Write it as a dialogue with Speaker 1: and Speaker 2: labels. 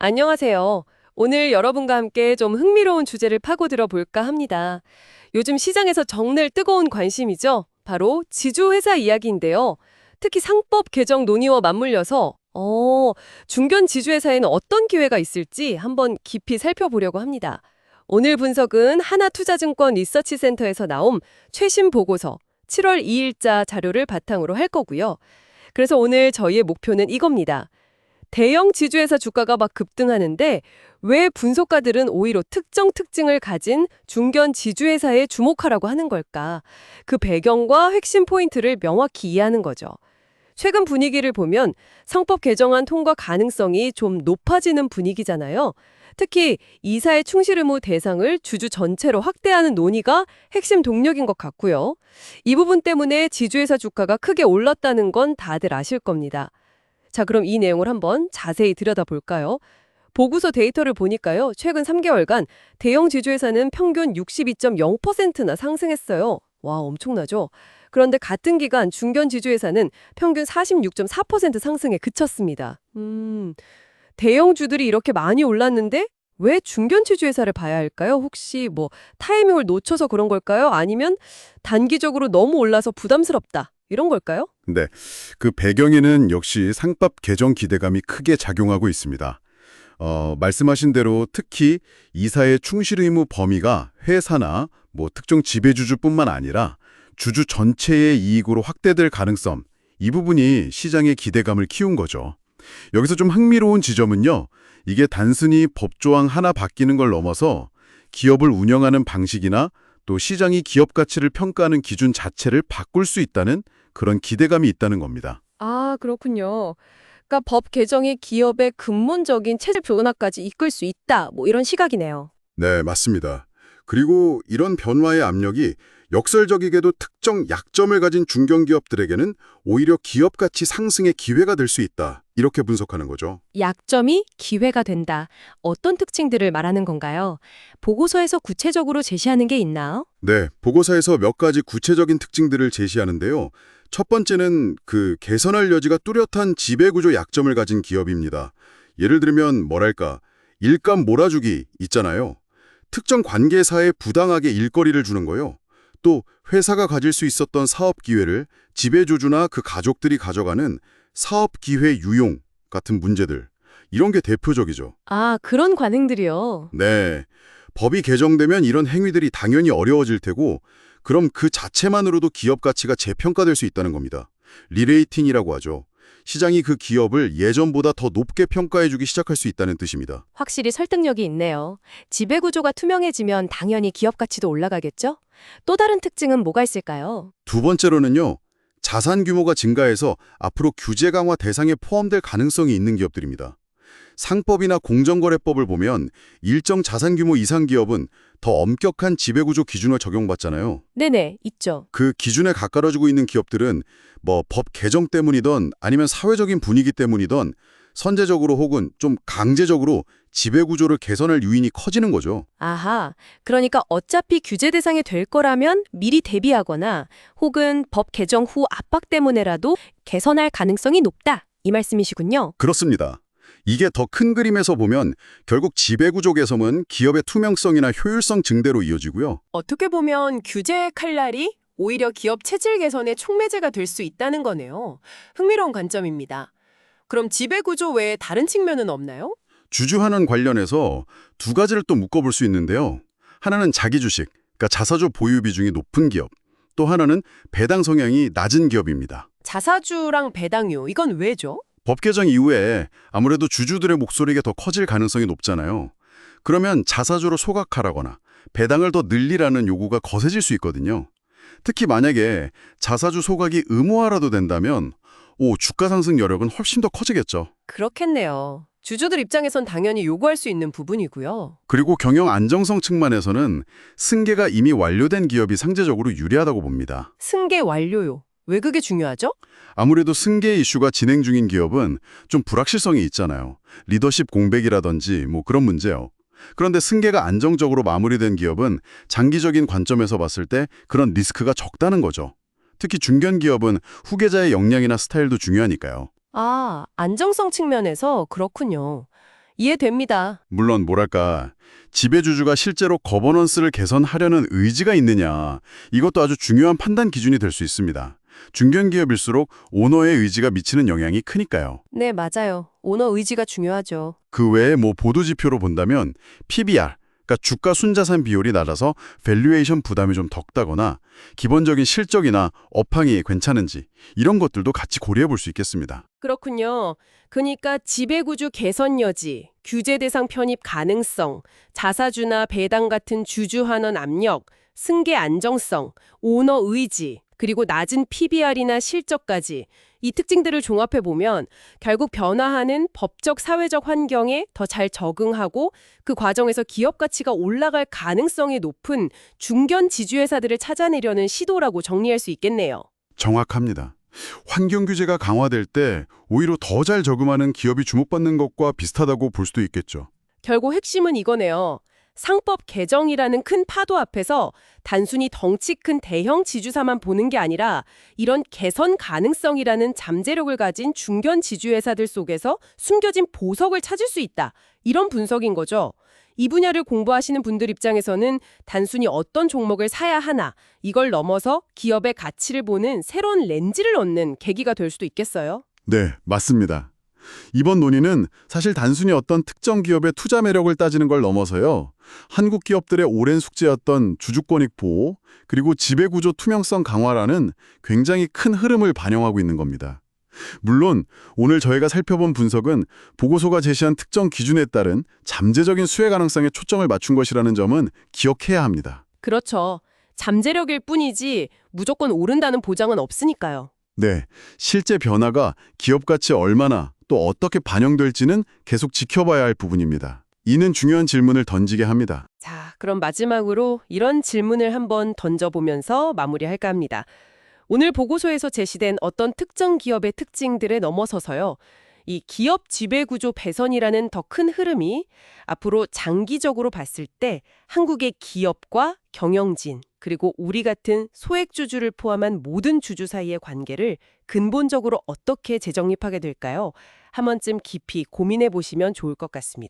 Speaker 1: 안녕하세요. 오늘 여러분과 함께 좀 흥미로운 주제를 파고들어 볼까 합니다. 요즘 시장에서 정말 뜨거운 관심이죠. 바로 지주회사 이야기인데요. 특히 상법 개정 논의와 맞물려서 중견 지주회사에는 어떤 기회가 있을지 한번 깊이 살펴보려고 합니다. 오늘 분석은 하나투자증권 리서치센터에서 나온 최신 보고서 7월 2일자 자료를 바탕으로 할 거고요. 그래서 오늘 저희의 목표는 이겁니다. 대형 지주회사 주가가 막 급등하는데 왜 분석가들은 오히려 특정 특징을 가진 중견 지주회사에 주목하라고 하는 걸까? 그 배경과 핵심 포인트를 명확히 이해하는 거죠. 최근 분위기를 보면 상법 개정안 통과 가능성이 좀 높아지는 분위기잖아요. 특히 이사의 충실 의무 대상을 주주 전체로 확대하는 논의가 핵심 동력인 것 같고요. 이 부분 때문에 지주회사 주가가 크게 올랐다는 건 다들 아실 겁니다. 자, 그럼 이 내용을 한번 자세히 들여다볼까요? 보고서 데이터를 보니까요. 최근 3개월간 대형 지주회사는 평균 62.0%나 상승했어요. 와, 엄청나죠? 그런데 같은 기간 중견 지주회사는 평균 46.4% 상승에 그쳤습니다. 대형주들이 이렇게 많이 올랐는데 왜 중견 지주회사를 봐야 할까요? 혹시 타이밍을 놓쳐서 그런 걸까요? 아니면 단기적으로 너무 올라서 부담스럽다, 이런 걸까요?
Speaker 2: 네, 그 배경에는 역시 상법 개정 기대감이 크게 작용하고 있습니다. 말씀하신 대로 특히 이사의 충실 의무 범위가 회사나 특정 지배주주뿐만 아니라 주주 전체의 이익으로 확대될 가능성, 이 부분이 시장의 기대감을 키운 거죠. 여기서 좀 흥미로운 지점은요, 이게 단순히 법조항 하나 바뀌는 걸 넘어서 기업을 운영하는 방식이나 또 시장이 기업 가치를 평가하는 기준 자체를 바꿀 수 있다는 그런 기대감이 있다는 겁니다.
Speaker 1: 아, 그렇군요. 그러니까 법 개정이 기업의 근본적인 체질 변화까지 이끌 수 있다, 이런 시각이네요.
Speaker 2: 네, 맞습니다. 그리고 이런 변화의 압력이 역설적이게도 특정 약점을 가진 중견기업들에게는 오히려 기업 가치 상승의 기회가 될 수 있다. 이렇게 분석하는 거죠.
Speaker 1: 약점이 기회가 된다. 어떤 특징들을 말하는 건가요? 보고서에서 구체적으로 제시하는 게 있나요?
Speaker 2: 네, 보고서에서 몇 가지 구체적인 특징들을 제시하는데요. 첫 번째는 그 개선할 여지가 뚜렷한 지배구조 약점을 가진 기업입니다. 예를 들면 일감 몰아주기 있잖아요. 특정 관계사에 부당하게 일거리를 주는 거요. 또 회사가 가질 수 있었던 사업 기회를 지배주주나 그 가족들이 가져가는 사업 기회 유용 같은 문제들. 이런 게 대표적이죠.
Speaker 1: 아, 그런 관행들이요.
Speaker 2: 네. 법이 개정되면 이런 행위들이 당연히 어려워질 테고 그럼 그 자체만으로도 기업 가치가 재평가될 수 있다는 겁니다. 리레이팅이라고 하죠. 시장이 그 기업을 예전보다 더 높게 평가해주기 시작할 수 있다는 뜻입니다.
Speaker 1: 확실히 설득력이 있네요. 지배구조가 투명해지면 당연히 기업 가치도 올라가겠죠? 또 다른 특징은 뭐가 있을까요?
Speaker 2: 두 번째로는요. 자산 규모가 증가해서 앞으로 규제 강화 대상에 포함될 가능성이 있는 기업들입니다. 상법이나 공정거래법을 보면 일정 자산 규모 이상 기업은 더 엄격한 지배구조 기준을 적용받잖아요.
Speaker 1: 네네, 있죠.
Speaker 2: 그 기준에 가까워지고 있는 기업들은 법 개정 때문이든 아니면 사회적인 분위기 때문이든 선제적으로 혹은 좀 강제적으로 지배구조를 개선할 유인이 커지는 거죠.
Speaker 1: 아하, 그러니까 어차피 규제 대상이 될 거라면 미리 대비하거나 혹은 법 개정 후 압박 때문에라도 개선할 가능성이 높다, 이 말씀이시군요.
Speaker 2: 그렇습니다. 이게 더 큰 그림에서 보면 결국 지배구조 개선은 기업의 투명성이나 효율성 증대로 이어지고요.
Speaker 3: 어떻게 보면 규제의 칼날이 오히려 기업 체질 개선의 촉매제가 될 수 있다는 거네요. 흥미로운 관점입니다. 그럼 지배구조 외에 다른 측면은 없나요?
Speaker 2: 주주환원 관련해서 두 가지를 또 묶어볼 수 있는데요. 하나는 자기 주식, 그러니까 자사주 보유 비중이 높은 기업. 또 하나는 배당 성향이 낮은 기업입니다.
Speaker 3: 자사주랑 배당료, 이건 왜죠?
Speaker 2: 법 개정 이후에 아무래도 주주들의 목소리가 더 커질 가능성이 높잖아요. 그러면 자사주로 소각하라거나 배당을 더 늘리라는 요구가 거세질 수 있거든요. 특히 만약에 자사주 소각이 의무화라도 된다면 주가 상승 여력은 훨씬 더 커지겠죠.
Speaker 3: 그렇겠네요. 주주들 입장에선 당연히 요구할 수 있는 부분이고요.
Speaker 2: 그리고 경영 안정성 측면에서는 승계가 이미 완료된 기업이 상대적으로 유리하다고 봅니다.
Speaker 3: 승계 완료요. 왜 그게 중요하죠?
Speaker 2: 아무래도 승계 이슈가 진행 중인 기업은 좀 불확실성이 있잖아요. 리더십 공백이라든지 그런 문제요. 그런데 승계가 안정적으로 마무리된 기업은 장기적인 관점에서 봤을 때 그런 리스크가 적다는 거죠. 특히 중견 기업은 후계자의 역량이나 스타일도 중요하니까요.
Speaker 3: 아, 안정성 측면에서 그렇군요.
Speaker 1: 이해됩니다.
Speaker 2: 물론 뭐랄까, 지배주주가 실제로 거버넌스를 개선하려는 의지가 있느냐, 이것도 아주 중요한 판단 기준이 될 수 있습니다. 중견기업일수록 오너의 의지가 미치는 영향이 크니까요.
Speaker 1: 네, 맞아요. 오너 의지가 중요하죠.
Speaker 2: 그 외에 뭐 보도지표로 본다면 PBR, 그러니까 주가 순자산 비율이 낮아서 밸류에이션 부담이 좀 덕다거나 기본적인 실적이나 업황이 괜찮은지 이런 것들도 같이 고려해 볼 수 있겠습니다.
Speaker 1: 그렇군요. 그러니까 지배구조 개선 여지, 규제 대상 편입 가능성, 자사주나 배당 같은 주주 환원 압력, 승계 안정성, 오너 의지, 그리고 낮은 PBR이나 실적까지 이 특징들을 종합해 보면 결국 변화하는 법적 사회적 환경에 더 잘 적응하고 그 과정에서 기업 가치가 올라갈 가능성이 높은 중견 지주회사들을 찾아내려는 시도라고 정리할 수 있겠네요.
Speaker 2: 정확합니다. 환경 규제가 강화될 때 오히려 더 잘 적응하는 기업이 주목받는 것과 비슷하다고 볼 수도 있겠죠.
Speaker 1: 결국 핵심은 이거네요. 상법 개정이라는 큰 파도 앞에서 단순히 덩치 큰 대형 지주사만 보는 게 아니라 이런 개선 가능성이라는 잠재력을 가진 중견 지주회사들 속에서 숨겨진 보석을 찾을 수 있다. 이런 분석인 거죠. 이 분야를 공부하시는 분들 입장에서는 단순히 어떤 종목을 사야 하나, 이걸 넘어서 기업의 가치를 보는 새로운 렌즈를 얻는 계기가 될 수도 있겠어요.
Speaker 2: 네, 맞습니다. 이번 논의는 사실 단순히 어떤 특정 기업의 투자 매력을 따지는 걸 넘어서요. 한국 기업들의 오랜 숙제였던 주주권익 보호, 그리고 지배구조 투명성 강화라는 굉장히 큰 흐름을 반영하고 있는 겁니다. 물론 오늘 저희가 살펴본 분석은 보고서가 제시한 특정 기준에 따른 잠재적인 수혜 가능성에 초점을 맞춘 것이라는 점은 기억해야 합니다.
Speaker 1: 그렇죠. 잠재력일 뿐이지 무조건 오른다는 보장은 없으니까요.
Speaker 2: 네, 실제 변화가 기업 가치에 얼마나 또 어떻게 반영될지는 계속 지켜봐야 할 부분입니다. 이는 중요한 질문을 던지게 합니다.
Speaker 1: 자, 그럼 마지막으로 이런 질문을 한번 던져보면서 마무리할까 합니다. 오늘 보고서에서 제시된 어떤 특정 기업의 특징들에 넘어서서요. 이 기업 지배구조 배선이라는 더 큰 흐름이 앞으로 장기적으로 봤을 때 한국의 기업과 경영진 그리고 우리 같은 소액주주를 포함한 모든 주주 사이의 관계를 근본적으로 어떻게 재정립하게 될까요? 한 번쯤 깊이 고민해 보시면 좋을 것 같습니다.